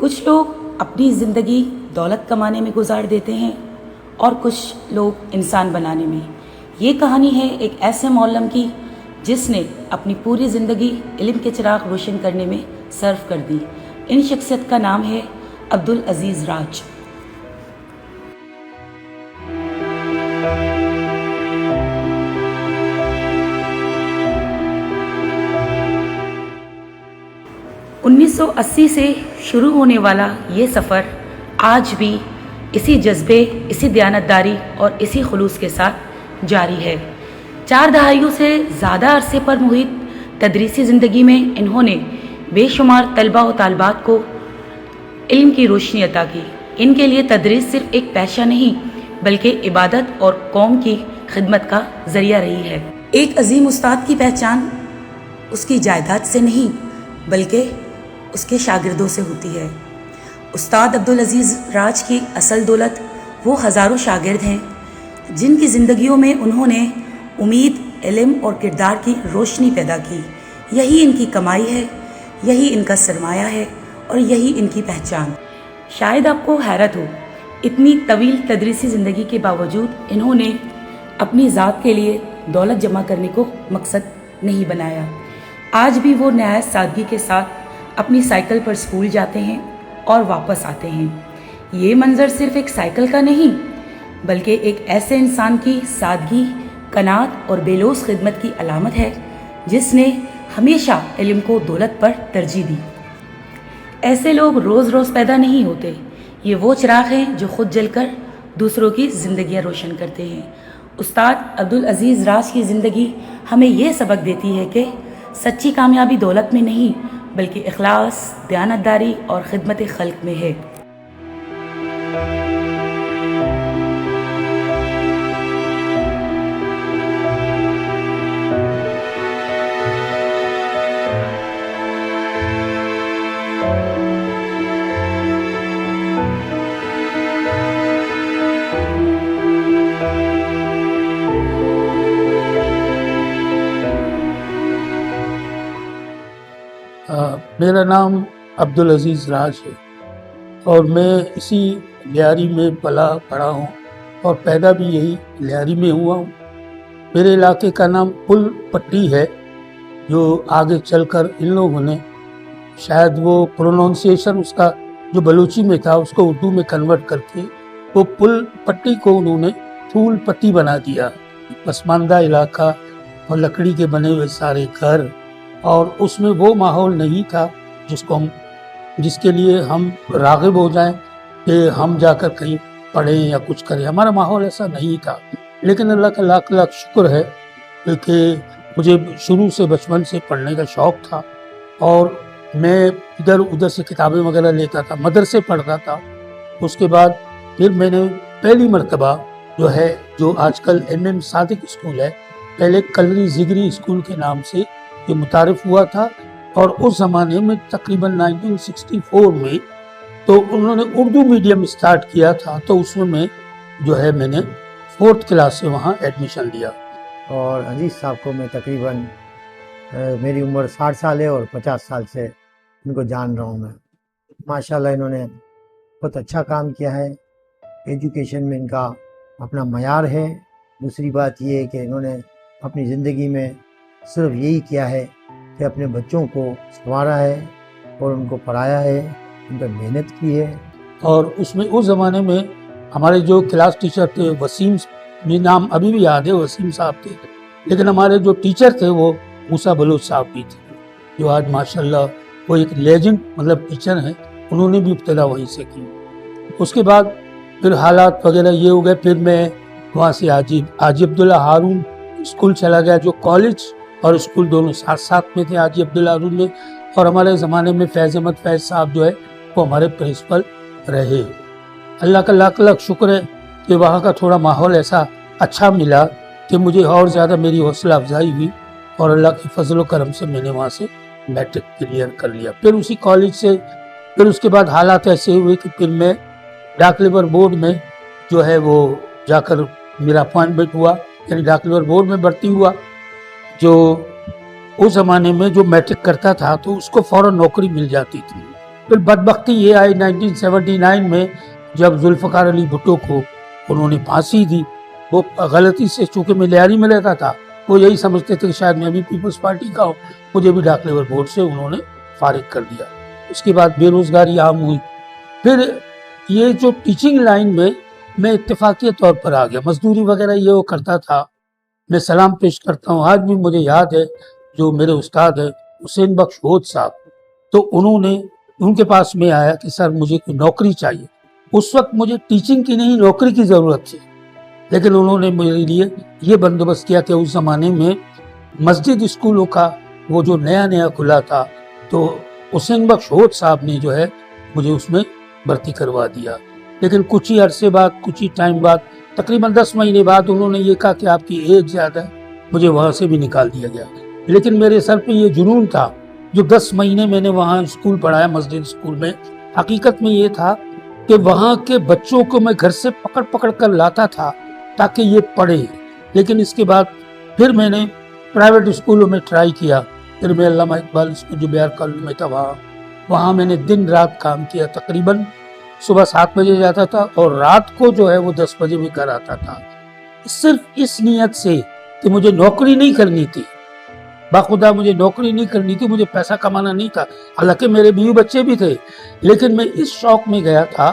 کچھ لوگ اپنی زندگی دولت کمانے میں گزار دیتے ہیں اور کچھ لوگ انسان بنانے میں۔ یہ کہانی ہے ایک ایسے معلم کی جس نے اپنی پوری زندگی علم کے چراغ روشن کرنے میں صرف کر دی۔ ان شخصیت کا نام ہے عبدالعزیز راج۔ انیس سو 80 سے شروع ہونے والا یہ سفر آج بھی اسی جذبے، اسی دیانتداری اور اسی خلوص کے ساتھ جاری ہے۔ 4 دہائیوں سے زیادہ عرصے پر محیط تدریسی زندگی میں انہوں نے بے شمار طلباء و طالبات کو علم کی روشنی عطا کی۔ ان کے لیے تدریس صرف ایک پیشہ نہیں بلکہ عبادت اور قوم کی خدمت کا ذریعہ رہی ہے۔ ایک عظیم استاد کی پہچان اس کی جائیداد سے نہیں بلکہ اس کے شاگردوں سے ہوتی ہے۔ استاد عبدالعزیز راج کی اصل دولت وہ ہزاروں شاگرد ہیں جن کی زندگیوں میں انہوں نے امید، علم اور کردار کی روشنی پیدا کی۔ یہی ان کی کمائی ہے، یہی ان کا سرمایہ ہے اور یہی ان کی پہچان۔ شاید آپ کو حیرت ہو، اتنی طویل تدریسی زندگی کے باوجود انہوں نے اپنی ذات کے لیے دولت جمع کرنے کو مقصد نہیں بنایا۔ آج بھی وہ نہایت سادگی کے ساتھ اپنی سائیکل پر اسکول جاتے ہیں اور واپس آتے ہیں۔ یہ منظر صرف ایک سائیکل کا نہیں بلکہ ایک ایسے انسان کی سادگی، قناعت اور بے لوث خدمت کی علامت ہے جس نے ہمیشہ علم کو دولت پر ترجیح دی۔ ایسے لوگ روز روز پیدا نہیں ہوتے، یہ وہ چراغ ہیں جو خود جل کر دوسروں کی زندگیاں روشن کرتے ہیں۔ استاد عبدالعزیز راج کی زندگی ہمیں یہ سبق دیتی ہے کہ سچی کامیابی دولت میں نہیں بلکہ اخلاص، دیانتداری اور خدمت خلق میں ہے۔ میرا نام عبدالعزیز راج ہے اور میں اسی لیاری میں پلا پڑا ہوں اور پیدا بھی یہی لیاری میں ہوا ہوں۔ میرے علاقے کا نام پل پٹی ہے، جو آگے چل کر ان لوگوں نے شاید وہ پروننسیشن اس کا جو بلوچی میں تھا اس کو اردو میں کنورٹ کر کے وہ پل پٹی کو انہوں نے پھول پٹی بنا دیا۔ پسماندہ علاقہ اور لکڑی کے بنے ہوئے سارے گھر، اور اس میں وہ ماحول نہیں تھا جس کے لیے ہم راغب ہو جائیں کہ ہم جا کر کہیں پڑھیں یا کچھ کریں۔ ہمارا ماحول ایسا نہیں تھا، لیکن اللہ کا لاکھ لاکھ شکر ہے کہ مجھے شروع سے بچپن سے پڑھنے کا شوق تھا اور میں ادھر ادھر سے کتابیں وغیرہ لیتا تھا، مدرسے پڑھتا تھا۔ اس کے بعد پھر میں نے پہلی مرتبہ جو آج کل MM صادق اسکول ہے، پہلے کلری زگری اسکول کے نام سے یہ متعارف ہوا تھا، اور اس زمانے میں تقریباً 1964 میں تو انہوں نے اردو میڈیم اسٹارٹ کیا تھا، تو اس میں میں نے 4th کلاس سے وہاں ایڈمیشن لیا۔ اور عزیز صاحب کو میں تقریباً میری عمر 60 سال ہے اور 50 سال سے ان کو جان رہا ہوں میں۔ ماشاءاللہ انہوں نے بہت اچھا کام کیا ہے، ایجوکیشن میں ان کا اپنا معیار ہے۔ دوسری بات یہ ہے کہ انہوں نے اپنی زندگی میں صرف یہی کیا ہے کہ اپنے بچوں کو سنوارا ہے اور ان کو پڑھایا ہے، ان پر محنت کی ہے۔ اور اس زمانے میں ہمارے جو کلاس ٹیچر تھے وسیم، یہ نام ابھی بھی یاد ہے، وسیم صاحب تھے، لیکن ہمارے جو ٹیچر تھے وہ موسیٰ بلوچ صاحب بھی تھے، جو آج ماشاءاللہ وہ ایک لیجنڈ ٹیچر ہیں، انہوں نے بھی ابتدا وہیں سے کی۔ اس کے بعد پھر حالات وغیرہ یہ ہو گئے، پھر میں وہاں سے حاجی عبداللہ ہارون اسکول چلا گیا، جو کالج اور اسکول دونوں ساتھ ساتھ میں تھے حاجی عبداللہ ہارون میں، اور ہمارے زمانے میں فیض احمد فیض صاحب جو ہے وہ ہمارے پرنسپل رہے۔ اللہ کا لاکھ لاکھ شکر ہے کہ وہاں کا تھوڑا ماحول ایسا اچھا ملا کہ مجھے اور زیادہ میری حوصلہ افزائی ہوئی، اور اللہ کے فضل و کرم سے میں نے وہاں سے میٹرک کلیئر کر لیا۔ پھر اسی کالج سے پھر اس کے بعد حالات ایسے ہوئے کہ پھر میں ڈاک لیبر بورڈ میں وہ جا کر میرا اپوائنٹمنٹ ہوا، یعنی ڈاک لیبر بورڈ میں بھرتی ہوا۔ جو اس زمانے میں جو میٹرک کرتا تھا تو اس کو فوراً نوکری مل جاتی تھی، پھر بدبختی یہ آئی 1979 میں جب ذوالفقار علی بھٹو کو انہوں نے پھانسی دی. وہ غلطی سے، چونکہ میں لیاری میں رہتا تھا، وہ یہی سمجھتے تھے کہ شاید میں بھی پیپلز پارٹی کا ہوں، مجھے بھی ڈاک لیول بورڈ سے انہوں نے فارغ کر دیا. اس کے بعد بے روزگاری عام ہوئی. پھر یہ جو ٹیچنگ لائن میں اتفاقی طور پر آ گیا. مزدوری وغیرہ یہ وہ کرتا تھا. میں سلام پیش کرتا ہوں، آج بھی مجھے یاد ہے جو میرے استاد ہیں حسین بخش ہوت صاحب، تو ان کے پاس میں آیا کہ سر مجھے کوئی نوکری چاہیے. اس وقت مجھے ٹیچنگ کی نہیں، نوکری کی ضرورت تھی، لیکن انہوں نے میرے لیے یہ بندوبست کیا کہ اس زمانے میں مسجد اسکولوں کا وہ جو نیا کھلا تھا، تو حسین بخش ہوت صاحب نے جو ہے مجھے اس میں بھرتی کروا دیا. لیکن کچھ ہی عرصے بعد، کچھ ہی ٹائم بعد، تقریباً 10 مہینے بعد انہوں نے یہ کہا کہ آپ کی ایج زیادہ ہے، مجھے وہاں سے بھی نکال دیا گیا. لیکن میرے سر پہ یہ جنون تھا. جو 10 مہینے میں نے وہاں اسکول پڑھایا، مسجد اسکول میں، حقیقت میں یہ تھا کہ وہاں کے بچوں کو میں گھر سے پکڑ کر لاتا تھا تاکہ یہ پڑھے. لیکن اس کے بعد پھر میں نے پرائیویٹ اسکولوں میں ٹرائی کیا. پھر میں علامہ اقبال اسکول جو بیار کالونی میں تھا وہاں میں نے دن رات کام کیا. تقریباً صبح 7 بجے جاتا تھا اور رات کو جو ہے وہ 10 بجے میں گھر آتا تھا، صرف اس نیت سے کہ مجھے نوکری نہیں کرنی تھی. باخدا مجھے نوکری نہیں کرنی تھی، مجھے پیسہ کمانا نہیں تھا. حالانکہ میرے بیوی بچے بھی تھے، لیکن میں اس شوق میں گیا تھا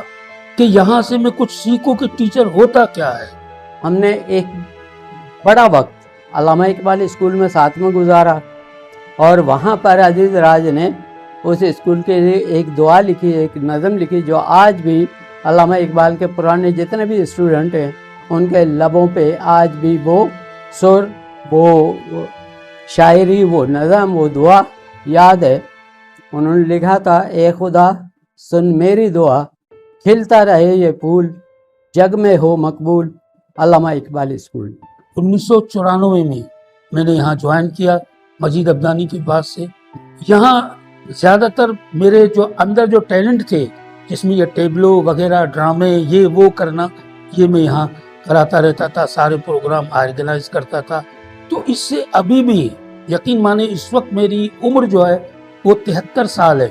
کہ یہاں سے میں کچھ سیکھوں کہ ٹیچر ہوتا کیا ہے. ہم نے ایک بڑا وقت علامہ اقبال اسکول میں ساتھ میں گزارا، اور وہاں پر عزیز راج نے اس اسکول کے لیے ایک دعا لکھی، ایک نظم لکھی، جو آج بھی علامہ اقبال کے پرانے جتنے بھی اسٹوڈنٹ ہیں ان کے لبوں پہ آج بھی وہ سر، وہ شاعری، وہ نظم، وہ دعا یاد ہے. انہوں نے لکھا تھا، اے خدا سن میری دعا، کھلتا رہے یہ پھول، جگ میں ہو مقبول. علامہ اقبال اسکول 1994 میں میں نے یہاں جوائن کیا مجید عبدانی کے پاس سے. یہاں زیادہ تر میرے جو اندر جو ٹیلنٹ تھے، جس میں یہ ٹیبلو وغیرہ، ڈرامے، یہ وہ کرنا، یہ میں یہاں کراتا رہتا تھا، سارے پروگرام آرگنائز کرتا تھا. تو اس سے ابھی بھی یقین مانے اس وقت میری عمر جو ہے وہ 73 سال ہے،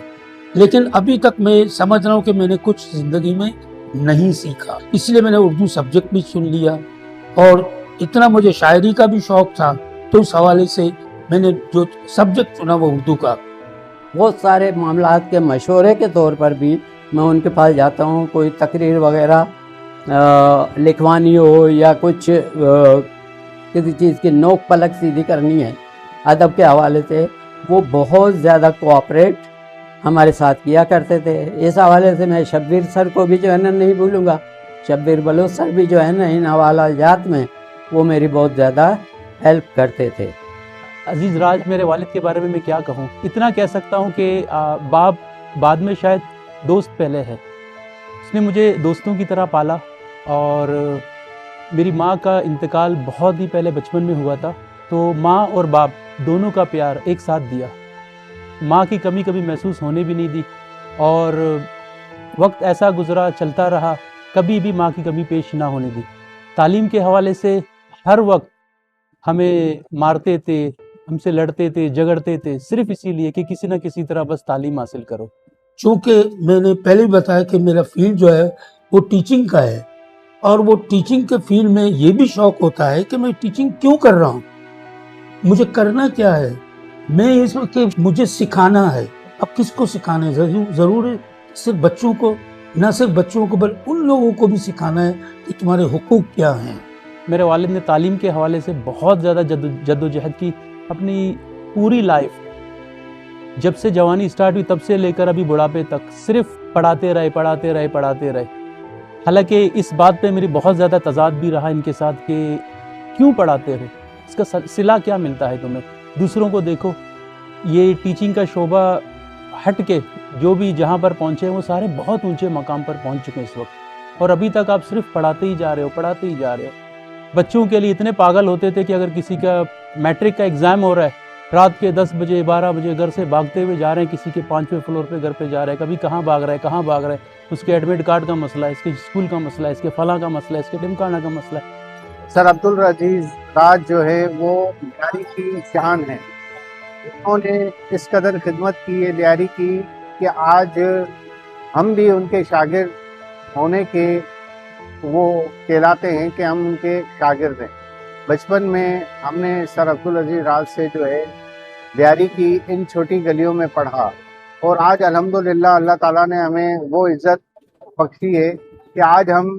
لیکن ابھی تک میں سمجھ رہا ہوں کہ میں نے کچھ زندگی میں نہیں سیکھا. اس لیے میں نے اردو سبجیکٹ بھی چن لیا، اور اتنا مجھے شاعری کا بھی شوق تھا، تو اس حوالے سے میں نے جو سبجیکٹ چنا وہ اردو کا. بہت سارے معاملات کے مشورے کے طور پر بھی میں ان کے پاس جاتا ہوں. کوئی تقریر وغیرہ لکھوانی ہو یا کچھ کسی چیز کی نوک پلک سیدھی کرنی ہے ادب کے حوالے سے، وہ بہت زیادہ کوآپریٹ ہمارے ساتھ کیا کرتے تھے. اس حوالے سے میں شبیر سر کو بھی جو ہے نا نہیں بھولوں گا. شبیر بلوچ سر بھی جو ہے نا ان حوالہ جات میں وہ میری بہت زیادہ ہیلپ کرتے تھے. عزیز راج میرے والد کے بارے میں کیا کہوں، اتنا کہہ سکتا ہوں کہ باپ بعد میں شاید دوست پہلے ہے. اس نے مجھے دوستوں کی طرح پالا، اور میری ماں کا انتقال بہت ہی پہلے بچپن میں ہوا تھا، تو ماں اور باپ دونوں کا پیار ایک ساتھ دیا. ماں کی کمی کبھی محسوس ہونے بھی نہیں دی، اور وقت ایسا گزرا، چلتا رہا، کبھی بھی ماں کی کمی پیش نہ ہونے دی. تعلیم کے حوالے سے ہر وقت ہمیں مارتے تھے، ہم سے لڑتے تھے، جھگڑتے تھے، صرف اسی لیے کہ کسی نہ کسی طرح بس تعلیم حاصل کرو. چونکہ میں نے پہلے بتایا کہ میرا فیلڈ جو ہے وہ ٹیچنگ کا ہے، اور وہ ٹیچنگ کے فیلڈ میں یہ بھی شوق ہوتا ہے کہ میں ٹیچنگ کیوں کر رہا ہوں، مجھے کرنا کیا ہے. میں اس وقت کہ مجھے سکھانا ہے. اب کس کو سکھانا ہے؟ ضرور ہے صرف بچوں کو، نہ صرف بچوں کو بلکہ ان لوگوں کو بھی سکھانا ہے کہ تمہارے حقوق کیا ہیں. میرے والد نے تعلیم کے حوالے سے بہت زیادہ جد و جہد کی. اپنی پوری لائف، جب سے جوانی سٹارٹ ہوئی تب سے لے کر ابھی بڑھاپے تک، صرف پڑھاتے رہے. حالانکہ اس بات پہ میری بہت زیادہ تضاد بھی رہا ان کے ساتھ کہ کیوں پڑھاتے ہو، اس کا صلہ کیا ملتا ہے تمہیں. دوسروں کو دیکھو، یہ ٹیچنگ کا شعبہ ہٹ کے جو بھی جہاں پر پہنچے ہیں وہ سارے بہت اونچے مقام پر پہنچ چکے ہیں اس وقت، اور ابھی تک آپ صرف پڑھاتے ہی جا رہے ہو. بچوں کے لیے اتنے پاگل ہوتے تھے کہ اگر کسی کا میٹرک کا ایگزام ہو رہا ہے، رات کے 10 بجے 12 بجے گھر سے بھاگتے ہوئے جا رہے ہیں، کسی کے 5ویں فلور پہ گھر پہ جا رہے ہیں، کبھی کہاں بھاگ رہا ہے، اس کے ایڈمٹ کارڈ کا مسئلہ ہے، اس کے اسکول کا مسئلہ ہے، اس کے فلاں کا مسئلہ ہے، اس کے ڈمکانا کا مسئلہ ہے. سر عبدالعزیز راج جو ہے وہ لیاری کی شان ہے. انہوں نے اس قدر خدمت کی ہے لیاری کی کہ آج ہم بھی ان کے شاگرد ہونے کے وہ کہلاتے ہیں کہ ہم ان کے شاگرد ہیں۔ بچپن میں ہم نے سر عبدالعزیز راج سے جو ہے دیاری کی ان چھوٹی گلیوں میں پڑھا، اور آج الحمدللہ اللہ تعالیٰ نے ہمیں وہ عزت بخشی ہے کہ آج ہم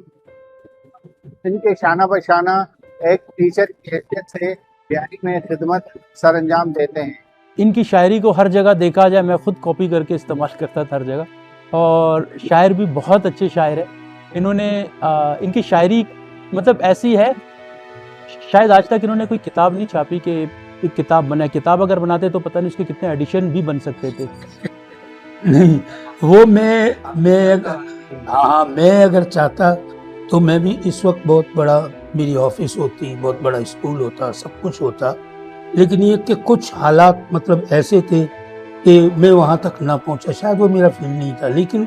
ان کے شانہ بشانہ ایک ٹیچر کی حیثیت سے دیاری میں خدمت سر انجام دیتے ہیں۔ ان کی شاعری کو ہر جگہ دیکھا جائے، میں خود کاپی کر کے استعمال کرتا تھا ہر جگہ، اور شاعر بھی بہت اچھے شاعر ہیں۔ انہوں نے ان کی شاعری مطلب ایسی ہے، شاید آج تک انہوں نے کوئی کتاب نہیں چھاپی کہ ایک کتاب بنا ہے۔ کتاب اگر بناتے تو پتہ نہیں اس کے کتنے ایڈیشن بھی بن سکتے تھے۔ نہیں، وہ میں اگر چاہتا تو میں بھی اس وقت بہت بڑا میری آفس ہوتی، بہت بڑا اسکول ہوتا، سب کچھ ہوتا، لیکن یہ کہ کچھ حالات مطلب ایسے تھے کہ میں وہاں تک نہ پہنچا، شاید وہ میرا فیلڈ نہیں تھا۔ لیکن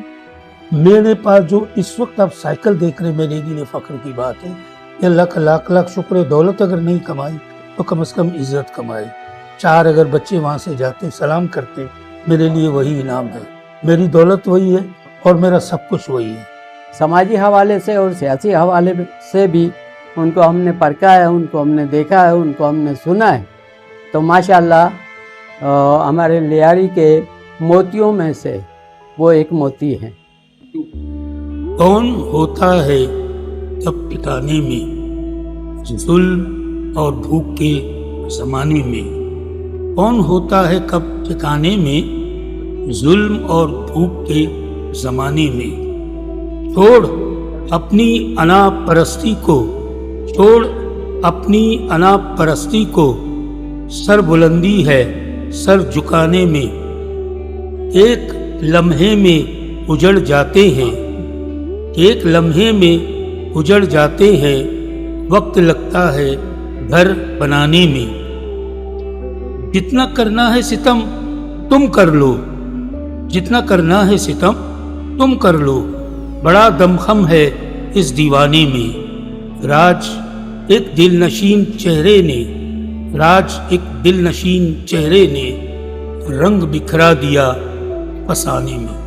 میرے پاس جو اس وقت آپ سائیکل دیکھ رہے ہیں، میرے لیے فخر کی بات ہے کہ اللہ کا لاکھ لاکھ شکر ہے، دولت اگر نہیں کمائی تو کم از کم عزت کمائی۔ 4 اگر بچے وہاں سے جاتے سلام کرتے، میرے لیے وہی انعام ہے۔ میری دولت وہی ہے اور میرا سب کچھ وہی ہے۔ سماجی حوالے سے اور سیاسی حوالے سے بھی ان کو ہم نے پرکھا ہے، ان کو ہم نے دیکھا ہے، ان کو ہم نے سنا ہے، تو ماشاءاللہ ہمارے لیاری کے موتیوں میں سے وہ ایک موتی ہیں۔ کون ہوتا ہے کب ٹھکانے میں ظلم اور بھوک کے زمانے میں؟ کون ہوتا ہے کب ٹھکانے میں ظلم اور بھوک کے زمانے میں؟ چھوڑ اپنی انا پرستی کو، چھوڑ اپنی انا پرستی کو، سر بلندی ہے سر جھکانے میں۔ ایک لمحے میں اجڑ جاتے ہیں، ایک لمحے میں اجڑ جاتے ہیں، وقت لگتا ہے گھر بنانے میں۔ جتنا کرنا ہے ستم تم کر لو، جتنا کرنا ہے ستم تم کر لو، بڑا دمخم ہے اس دیوانے میں۔ راج ایک دل نشین چہرے نے، راج ایک دل نشین چہرے نے رنگ بکھرا دیا فسانے میں۔